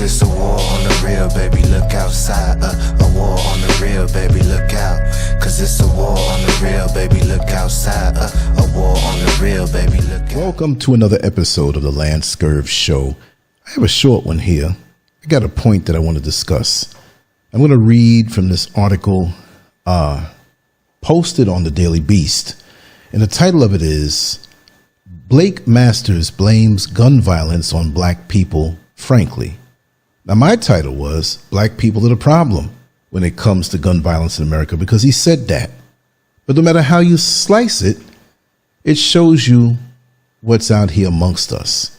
it's a war on the real, baby, look outside. A war on the real, baby, look out. Cause it's a war on the real, baby, look outside. A war on the real, baby, look out. Welcome to another episode of the Lancescurv show. I have a short one here. I got a point that I want to discuss. I'm going to read from this article posted on the Daily Beast. And the title of it is, Blake Masters blames gun violence on black people, frankly. Now, my title was, Black People are the problem when it comes to gun violence in America, because he said that. But no matter how you slice it, it shows you what's out here amongst us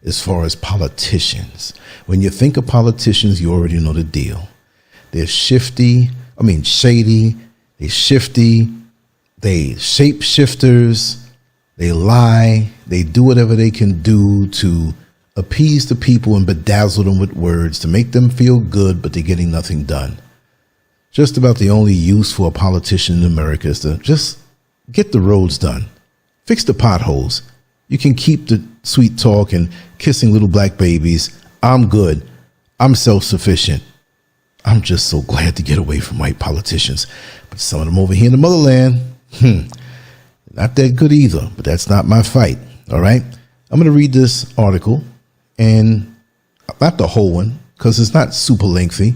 as far as politicians. When you think of politicians, you already know the deal. They're shady, they shifty, they shapeshifters, they lie, they do whatever they can do to appease the people and bedazzle them with words to make them feel good, but they're getting nothing done. Just about the only use for a politician in America is to just get the roads done, fix the potholes. You can keep the sweet talk and kissing little black babies. I'm good. I'm self-sufficient. I'm just so glad to get away from white politicians. But some of them over here in the motherland, not that good either, but that's not my fight. All right. I'm going to read this article, and not the whole one because it's not super lengthy,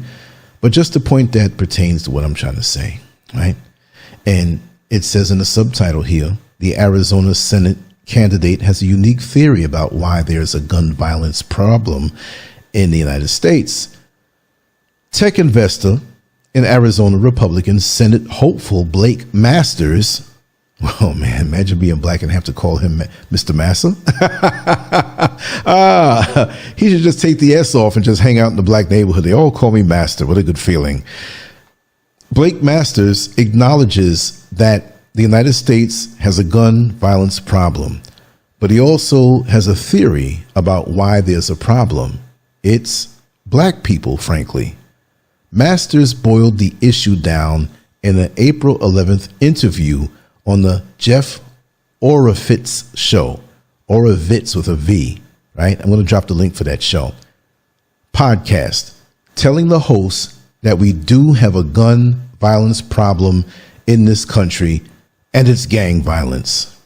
but just the point that pertains to what I'm trying to say. Right. And it says in the subtitle here, the Arizona Senate candidate has a unique theory about why there's a gun violence problem in the United States. Tech investor and Arizona Republican Senate hopeful Blake Masters. Oh man, imagine being black and have to call him Mr. Massa. He should just take the S off and just hang out in the black neighborhood. They all call me Master. What a good feeling. Blake Masters acknowledges that the United States has a gun violence problem, but he also has a theory about why there's a problem. It's black people, frankly. Masters boiled the issue down in an April 11th interview on the Jeff Oravits show. Oravits with a V, right? I'm going to drop the link for that show. Podcast, telling the host that we do have a gun violence problem in this country, and it's gang violence.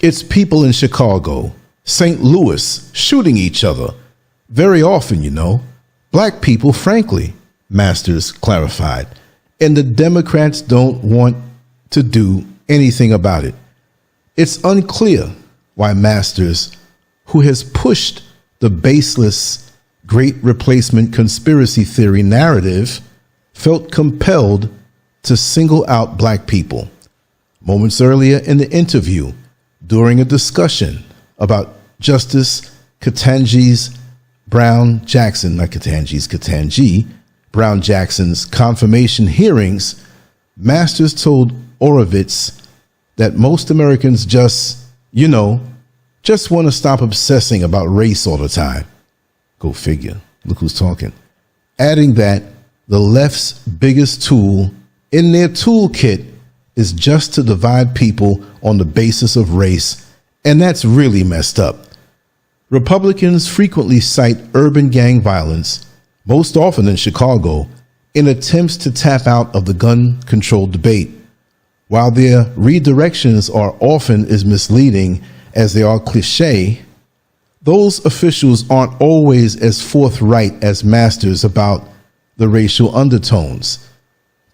It's people in Chicago, St. Louis shooting each other. Very often, you know, black people, frankly, Masters clarified, and the Democrats don't want to do anything about it. It's unclear why Masters, who has pushed the baseless Great Replacement conspiracy theory narrative, felt compelled to single out black people. Moments earlier in the interview, during a discussion about Justice Ketanji Brown Jackson's confirmation hearings, Masters told Oravits that most Americans just want to stop obsessing about race all the time. Go figure. Look who's talking. Adding that the left's biggest tool in their toolkit is just to divide people on the basis of race, and that's really messed up. Republicans frequently cite urban gang violence, most often in Chicago, in attempts to tap out of the gun control debate. While their redirections are often as misleading as they are cliche, those officials aren't always as forthright as Masters about the racial undertones.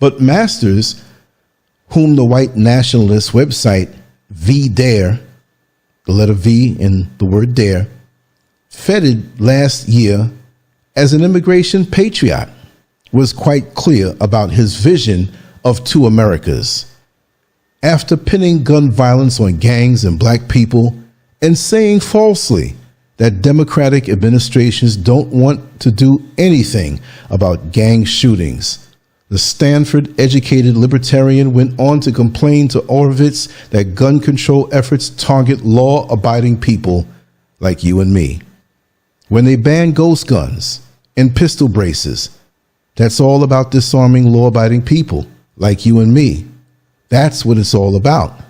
But Masters, whom the white nationalist website VDare, the letter V in the word dare, feted last year as an immigration patriot, was quite clear about his vision of two Americas. After pinning gun violence on gangs and black people and saying falsely that Democratic administrations don't want to do anything about gang shootings, the Stanford-educated libertarian went on to complain to Oravits that gun control efforts target law-abiding people like you and me. When they ban ghost guns and pistol braces, that's all about disarming law-abiding people like you and me. That's what it's all about,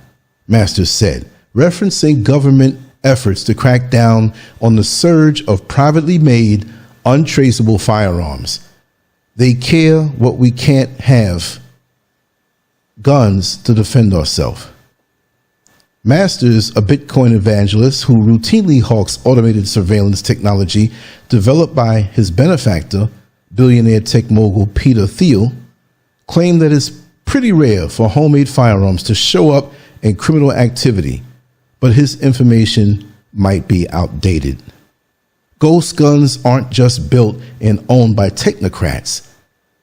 Masters said, referencing government efforts to crack down on the surge of privately made, untraceable firearms. They care what we can't have: guns to defend ourselves. Masters, a Bitcoin evangelist who routinely hawks automated surveillance technology developed by his benefactor, billionaire tech mogul Peter Thiel, claimed that it's pretty rare for homemade firearms to show up in criminal activity, but his information might be outdated. Ghost guns aren't just built and owned by technocrats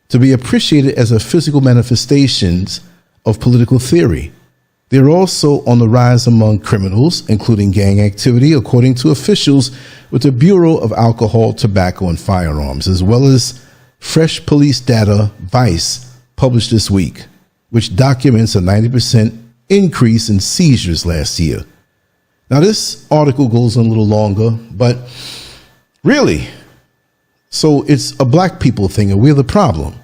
to be appreciated as a physical manifestations of political theory. They're also on the rise among criminals, including gang activity, according to officials with the Bureau of Alcohol, Tobacco, and Firearms, as well as fresh police data Vice published this week, which documents a 90% increase in seizures last year. Now, this article goes on a little longer, but really, so it's a black people thing and we're the problem.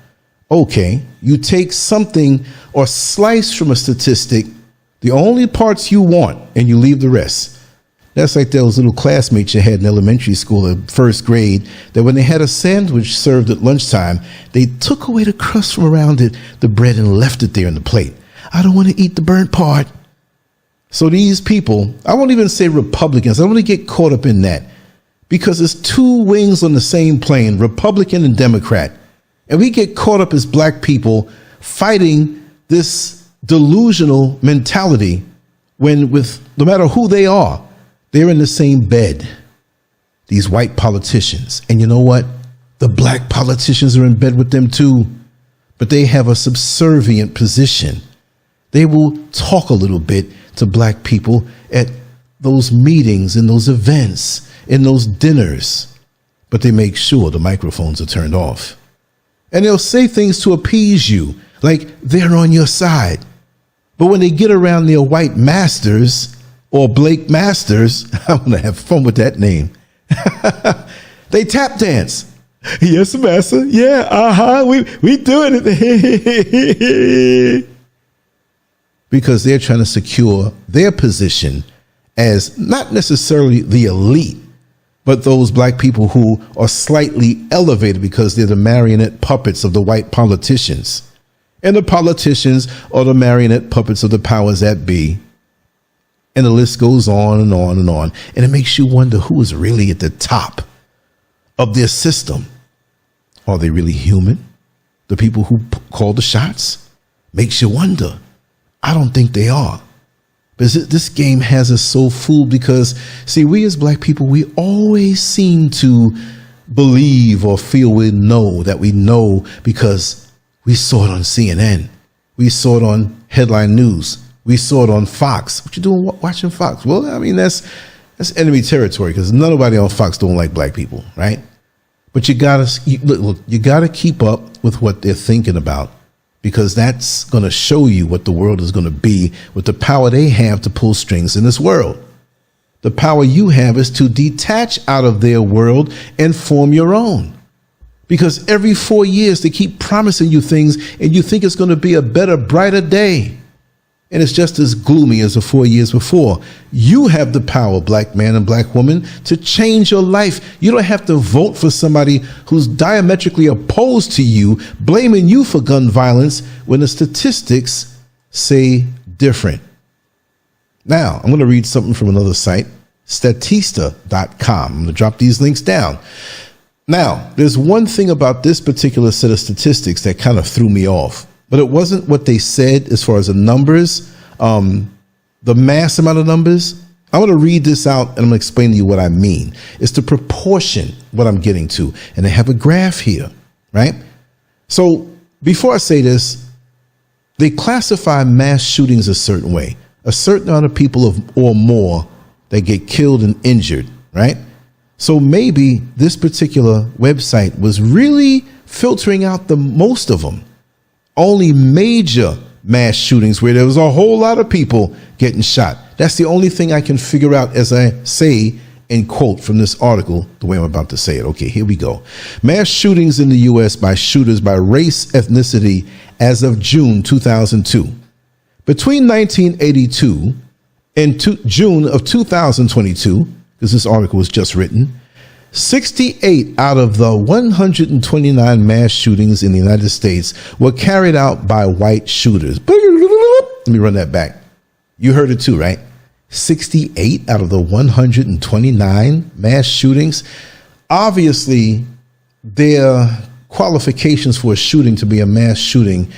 Okay, you take something or slice from a statistic, the only parts you want, and you leave the rest. That's like those little classmates you had in elementary school in first grade, that when they had a sandwich served at lunchtime, they took away the crust from around it, the bread, and left it there in the plate. I don't want to eat the burnt part. So these people, I won't even say Republicans, I don't want to get caught up in that, because it's two wings on the same plane, Republican and Democrat. And we get caught up as black people fighting this delusional mentality when, with no matter who they are, they're in the same bed, these white politicians. And you know what? The black politicians are in bed with them too, but they have a subservient position. They will talk a little bit to black people at those meetings, in those events, in those dinners, but they make sure the microphones are turned off. And they'll say things to appease you, like they're on your side. But when they get around their white masters or Blake Masters, I'm going to have fun with that name. They tap dance. Yes, master. Yeah, we doing it. Because they're trying to secure their position as not necessarily the elite, but those black people who are slightly elevated because they're the marionette puppets of the white politicians. And the politicians are the marionette puppets of the powers that be. And the list goes on and on and on. And it makes you wonder who is really at the top of their system. Are they really human? The people who call the shots? Makes you wonder. I don't think they are. But this game has us so fooled because, see, we as black people, we always seem to believe or feel we know that we know because we saw it on CNN. We saw it on headline news. We saw it on Fox. What you doing watching Fox? Well, I mean, that's enemy territory because nobody on Fox don't like black people, right? But you gotta keep up with what they're thinking about, because that's going to show you what the world is going to be with the power they have to pull strings in this world. The power you have is to detach out of their world and form your own. Because every 4 years they keep promising you things and you think it's going to be a better, brighter day. And it's just as gloomy as the 4 years before. You have the power, black man and black woman, to change your life. You don't have to vote for somebody who's diametrically opposed to you, blaming you for gun violence when the statistics say different. Now, I'm going to read something from another site, Statista.com. I'm going to drop these links down. Now, there's one thing about this particular set of statistics that kind of threw me off, but it wasn't what they said as far as the numbers, the mass amount of numbers. I want to read this out and I'm going to explain to you what I mean. It's the proportion, what I'm getting to. And they have a graph here, right? So before I say this, they classify mass shootings a certain way, a certain amount of people or more that get killed and injured, right? So maybe this particular website was really filtering out the most of them. Only major mass shootings where there was a whole lot of people getting shot. That's the only thing I can figure out as I say and quote from this article the way I'm about to say it. Okay, here we go. Mass shootings in the U.S. by shooters by race, ethnicity as of June 2002. Between 1982 and June of 2022, because this article was just written, 68 out of the 129 mass shootings in the United States were carried out by white shooters. Let me run that back. You heard it too, right? 68 out of the 129 mass shootings. Obviously, their qualifications for a shooting to be a mass shooting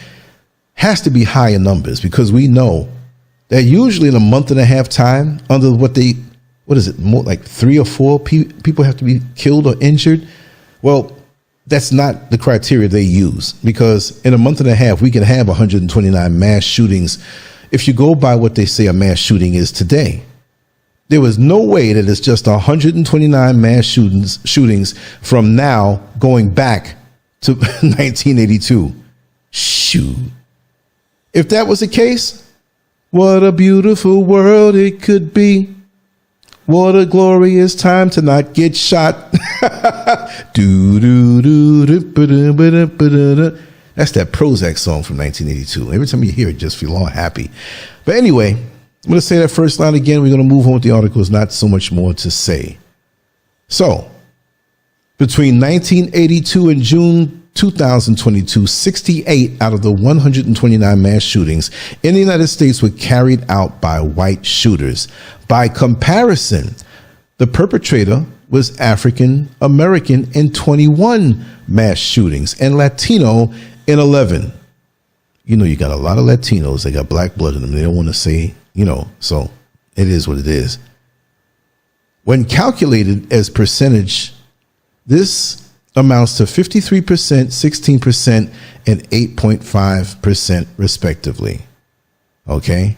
has to be high in numbers, because we know that usually in a month and a half time, under what is it, more like 3 or 4 people have to be killed or injured? Well, that's not the criteria they use, because in a month and a half, we can have 129 mass shootings if you go by what they say a mass shooting is today. There was no way that it's just 129 mass shootings from now going back to 1982. Shoot. If that was the case, what a beautiful world it could be. What a glorious time to not get shot. That's that Prozac song from 1982. Every time you hear it, just feel all happy. But anyway, I'm going to say that first line again. We're going to move on with the article. There's not so much more to say. So, between 1982 and June 2022, 68 out of the 129 mass shootings in the United States were carried out by white shooters. By comparison, the perpetrator was African American in 21 mass shootings and Latino in 11. You know, you got a lot of Latinos. They got black blood in them. They don't want to say, so it is what it is. When calculated as percentage, this amounts to 53%, 16%, and 8.5% respectively. Okay?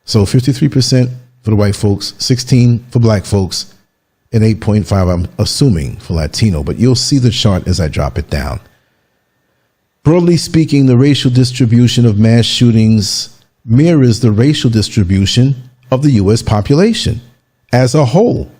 So 53% for the white folks, 16 for black folks, and 8.5, I'm assuming, for Latino. But you'll see the chart as I drop it down. Broadly speaking, the racial distribution of mass shootings mirrors the racial distribution of the U.S. population as a whole.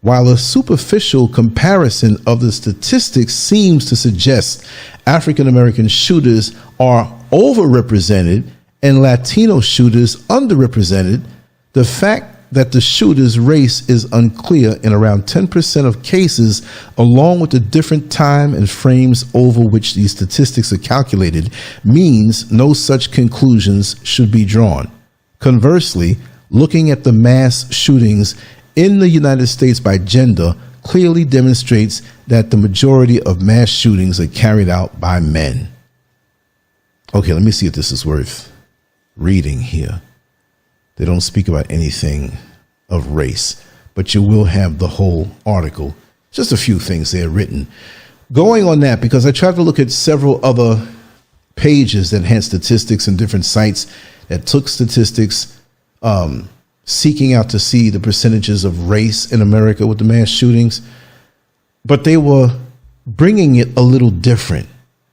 While a superficial comparison of the statistics seems to suggest African American shooters are overrepresented and Latino shooters underrepresented, the fact that the shooter's race is unclear in around 10% of cases, along with the different time and frames over which these statistics are calculated, means no such conclusions should be drawn. Conversely, looking at the mass shootings in the United States by gender clearly demonstrates that the majority of mass shootings are carried out by men. Okay, let me see if this is worth reading here. They don't speak about anything of race, but you will have the whole article. Just a few things there written. Going on that, because I tried to look at several other pages that had statistics and different sites that took statistics, seeking out to see the percentages of race in America with the mass shootings, but they were bringing it a little different.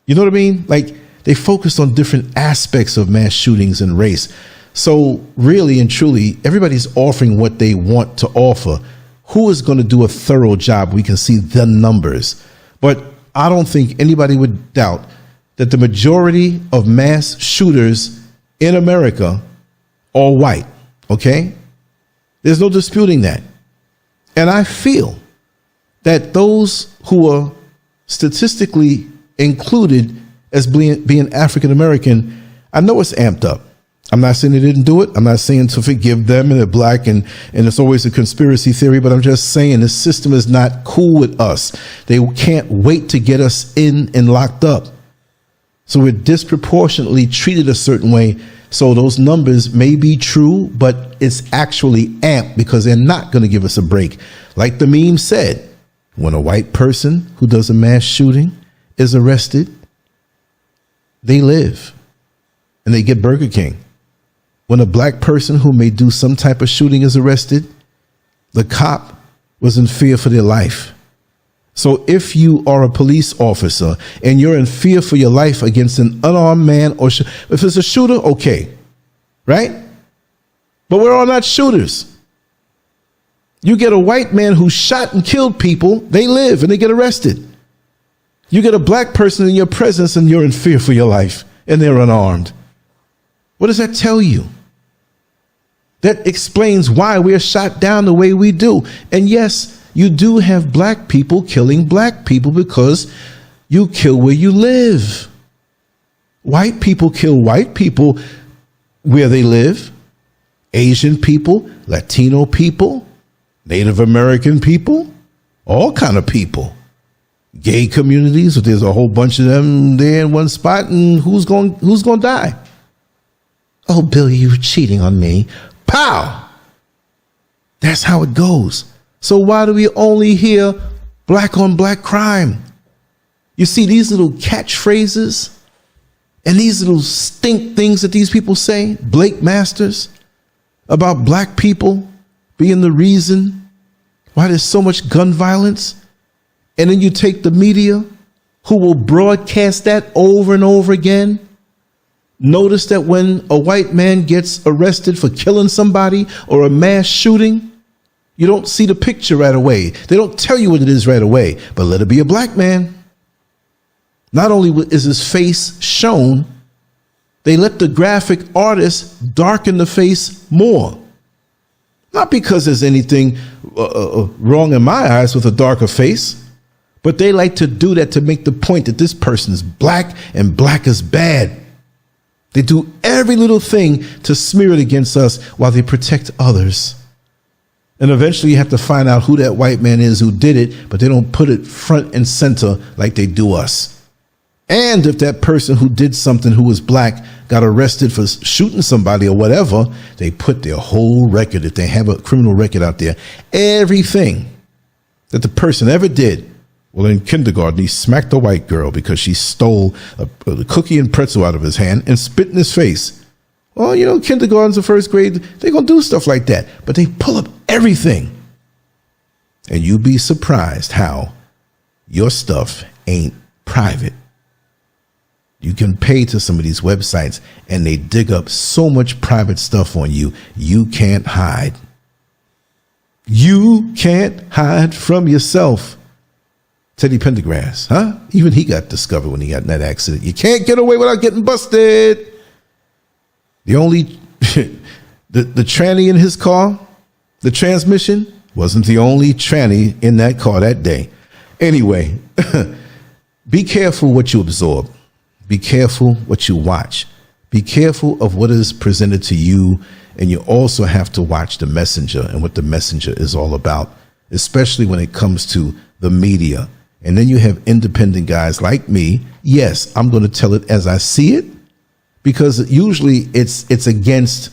You know what I mean? Like, they focused on different aspects of mass shootings and race. So really and truly, everybody's offering what they want to offer. Who is going to do a thorough job? We can see the numbers, but I don't think anybody would doubt that the majority of mass shooters in America are white. Okay? There's no disputing that. And I feel that those who are statistically included as being African American, I know it's amped up. I'm not saying they didn't do it. I'm not saying to forgive them and they're black and it's always a conspiracy theory, but I'm just saying the system is not cool with us. They can't wait to get us in and locked up. So we're disproportionately treated a certain way. So those numbers may be true, but it's actually amped because they're not going to give us a break. Like the meme said, when a white person who does a mass shooting is arrested, they live and they get Burger King. When a black person who may do some type of shooting is arrested, the cop was in fear for their life. So if you are a police officer and you're in fear for your life against an unarmed man, or if it's a shooter, okay, right? But we're all not shooters. You get a white man who shot and killed people, they live and they get arrested. You get a black person in your presence and you're in fear for your life and they're unarmed. What does that tell you? That explains why we are shot down the way we do. And yes, you do have black people killing black people because you kill where you live. White people kill white people where they live. Asian people, Latino people, Native American people, all kind of people. Gay communities, if there's a whole bunch of them there in one spot, and who's going to die? Oh, Billy, you were cheating on me. Pow! That's how it goes. So why do we only hear black on black crime? You see these little catchphrases and these little stink things that these people say, Blake Masters, about black people being the reason why there's so much gun violence. And then you take the media who will broadcast that over and over again. Notice that when a white man gets arrested for killing somebody or a mass shooting, you don't see the picture right away. They don't tell you what it is right away, but let it be a black man. Not only is his face shown, they let the graphic artist darken the face more. Not because there's anything wrong in my eyes with a darker face, but they like to do that to make the point that this person is black and black is bad. They do every little thing to smear it against us while they protect others. And eventually you have to find out who that white man is who did it, but they don't put it front and center like they do us. And if that person who did something who was black got arrested for shooting somebody or whatever, they put their whole record, if they have a criminal record out there, everything that the person ever did. Well, in kindergarten, he smacked a white girl because she stole a cookie and pretzel out of his hand and spit in his face. Well, you know, kindergartens or first grade, they're going to do stuff like that. But they pull up everything. And you'd be surprised how your stuff ain't private. You can pay to some of these websites and they dig up so much private stuff on you, you can't hide. You can't hide from yourself. Teddy Pendergrass, huh? Even he got discovered when he got in that accident. You can't get away without getting busted. The only, the tranny in his car, the transmission, wasn't the only tranny in that car that day. Anyway, be careful what you absorb. Be careful what you watch. Be careful of what is presented to you. And you also have to watch the messenger and what the messenger is all about, especially when it comes to the media. And then you have independent guys like me. Yes, I'm going to tell it as I see it, because usually it's against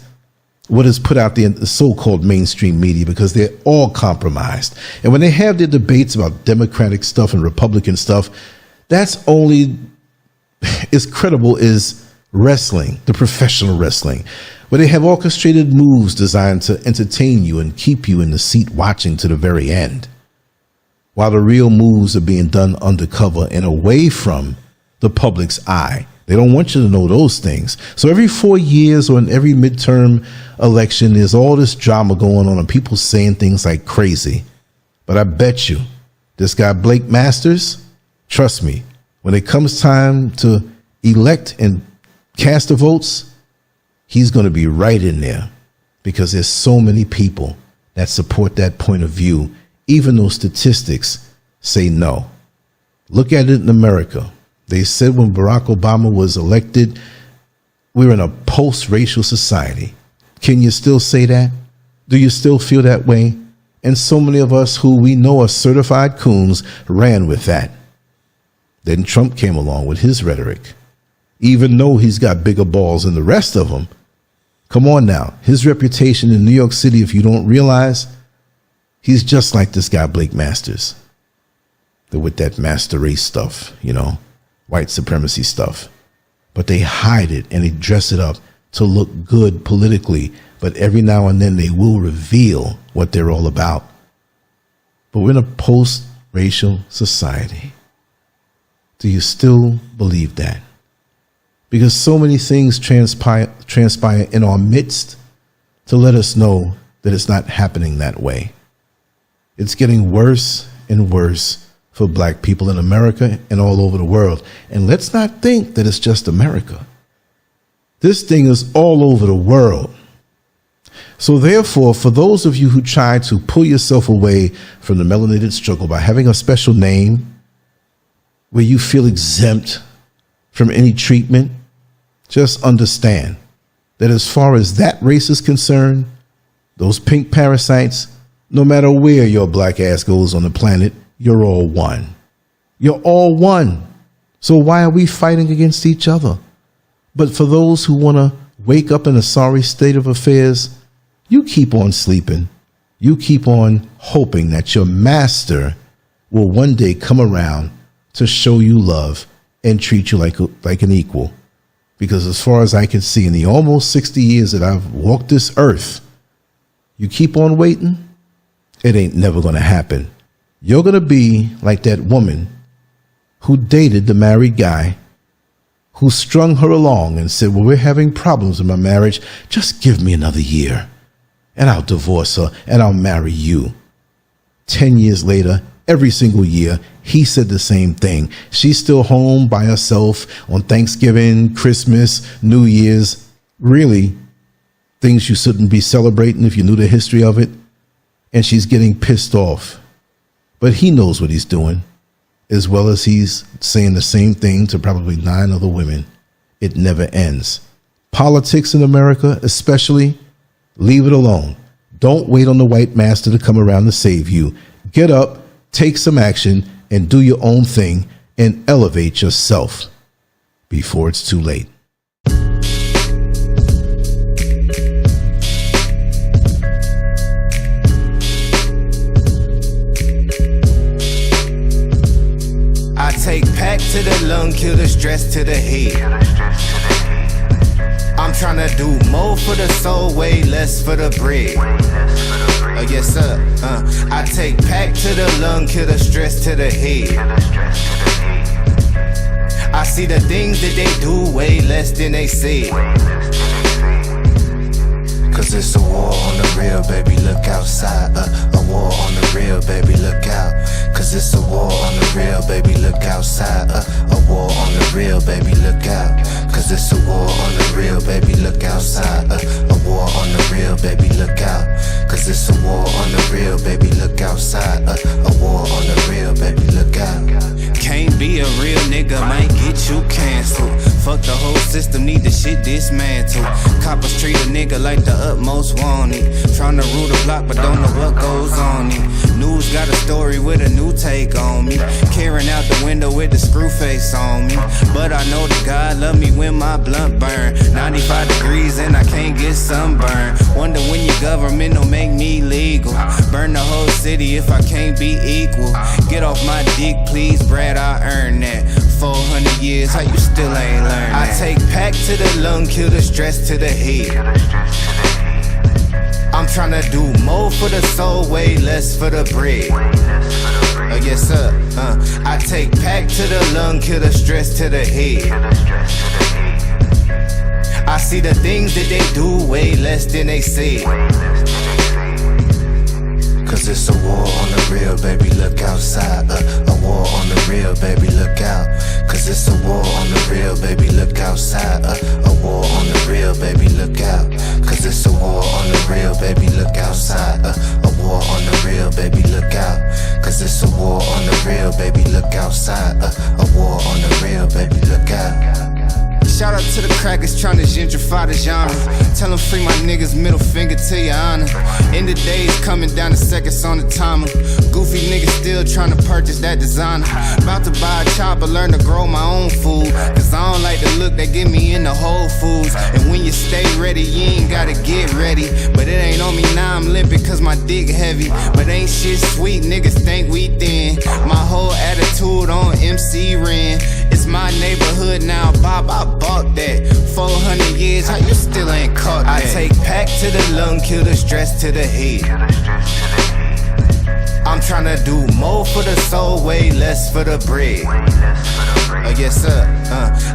what is put out there in the so-called mainstream media, because they're all compromised. And when they have their debates about Democratic stuff and Republican stuff, that's only as credible as wrestling, the professional wrestling, where they have orchestrated moves designed to entertain you and keep you in the seat watching to the very end, while the real moves are being done undercover and away from the public's eye. They don't want you to know those things. So every 4 years or in every midterm election, there's all this drama going on and people saying things like crazy. But I bet you this guy, Blake Masters, trust me, when it comes time to elect and cast the votes, he's going to be right in there, because there's so many people that support that point of view, even though statistics say no. Look at it in America. They said when Barack Obama was elected, we're in a post-racial society. Can you still say that? Do you still feel that way? And so many of us who we know are certified coons ran with that. Then Trump came along with his rhetoric. Even though he's got bigger balls than the rest of them, come on now. His reputation in New York City, if you don't realize, he's just like this guy, Blake Masters. They're with that master race stuff, you know, white supremacy stuff. But they hide it and they dress it up to look good politically. But every now and then they will reveal what they're all about. But we're in a post-racial society. Do you still believe that? Because so many things transpire in our midst to let us know that it's not happening that way. It's getting worse and worse for black people in America and all over the world. And let's not think that it's just America. This thing is all over the world. So therefore, for those of you who try to pull yourself away from the melanated struggle by having a special name where you feel exempt from any treatment, just understand that as far as that race is concerned, those pink parasites, no matter where your black ass goes on the planet, you're all one. You're all one. So why are we fighting against each other? But for those who want to wake up in a sorry state of affairs, you keep on sleeping. You keep on hoping that your master will one day come around to show you love and treat you like an equal. Because as far as I can see, in the almost 60 years that I've walked this earth, you keep on waiting, it ain't never going to happen. You're going to be like that woman who dated the married guy who strung her along and said, well, we're having problems in my marriage. Just give me another year and I'll divorce her and I'll marry you. 10 years later, every single year, he said the same thing. She's still home by herself on Thanksgiving, Christmas, New Year's. Really, things you shouldn't be celebrating if you knew the history of it. And she's getting pissed off. But he knows what he's doing, as well as he's saying the same thing to probably 9 other women. It never ends. Politics in America, especially, leave it alone. Don't wait on the white master to come around to save you. Get up, take some action, and do your own thing and elevate yourself before it's too late. I take pack to the lung, kill the stress to the head. I'm tryna do more for the soul, way less for the bread. Yes sir. I take pack to the lung, kill the stress to the head. I see the things that they do way less than they say. Cause it's a war on the real, baby, look outside. A war on the real, baby, look out. Cause it's a war on the real, baby, look outside. A war on the real, baby, look out. Cause it's a war on the real, baby, look outside. A war on the real, baby, look out. Cause it's a war on the real, baby, look outside. A war on the real, baby, look out. Can't be a real nigga, might get you canceled. Fuck the whole system, need the shit dismantled. Coppers treat a nigga like the utmost wanted. Tryna rule the block but don't know what goes on it. News got a story with a new take on me. Carrying out the window with the screw face on me. But I know that God love me when my blunt burn. 95 degrees and I can't get sunburn. Wonder when your government don't make me legal. Burn the whole city if I can't be equal. Get off my dick please Brad, I earn that. 400 years, how you still ain't learned that? I take pack to the lung, kill the stress to the head. I'm tryna do more for the soul, way less for the bread. Yes sir. I take pack to the lung, kill the stress to the head. I see the things that they do way less than they say. Cause it's a war on the real, baby, look outside. A war on the real, baby, look out. Cause it's a war on the real, baby, look outside. A war on the real, baby, look out. Cause it's a war on the real, baby, look outside. A war on the real, baby, look out. Cause it's a war on the real, baby, look outside. A war on the real, baby, look out. Shout out to the crackers tryna gentrify the genre. Tell them free my niggas, middle finger to your honor. End of days coming down to seconds on the timer. Goofy niggas still tryna purchase that designer. About to buy a chopper, learn to grow my own food. Cause I don't like the look they give me in the Whole Foods. And when you stay ready, you ain't gotta get ready. But it ain't on me now, I'm limping cause my dick heavy. But ain't shit sweet, niggas think we thin. My whole attitude on MC Ren. It's my neighborhood now, Bob, I bought that. 400 years, how you still ain't caught that? I take pack to the lung, kill the stress to the head. I'm tryna do more for the soul, way less for the bread. Yes sir.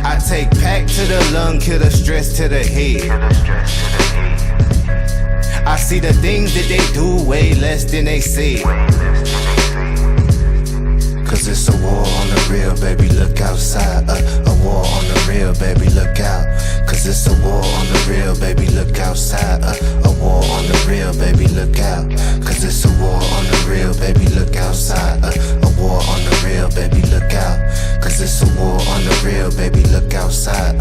I take pack to the lung, kill the stress to the head. I see the things that they do way less than they say. Cause it's a war on the real, baby, look outside. A war on the real, baby, look out. Cause Cause it's a war on the real, baby, look outside. A war on the real, baby, look out. Cause it's a war on the real, baby, look outside. A war on the real, baby, look out. Cause it's a war on the real, baby, look outside.